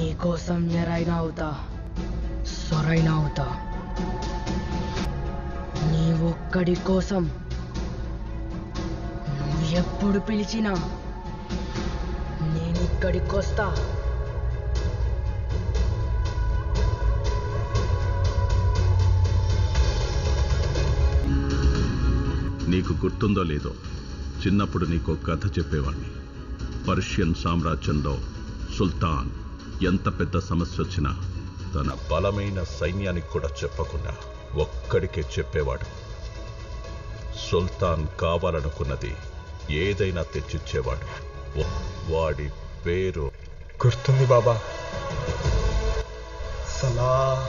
నీకోసం ఎరైనా అవుతా, సొరైనా అవుతా. నీ ఒక్కడి కోసం నువ్వు ఎప్పుడు పిలిచినా నేనిక్కడికొస్తా. నీకు గుర్తుందో లేదో, చిన్నప్పుడు నీకో కథ చెప్పేవాడిని. పర్షియన్ సామ్రాజ్యంలో సుల్తాన్ ఎంత పెద్ద సమస్య వచ్చినా తన బలమైన సైన్యానికి కూడా చెప్పకుండా ఒక్కడికే చెప్పేవాడు. సుల్తాన్ కావాలనుకున్నది ఏదైనా తెచ్చిచ్చేవాడు. వాడి పేరు గుర్తుంది బాబా, సలాహ్.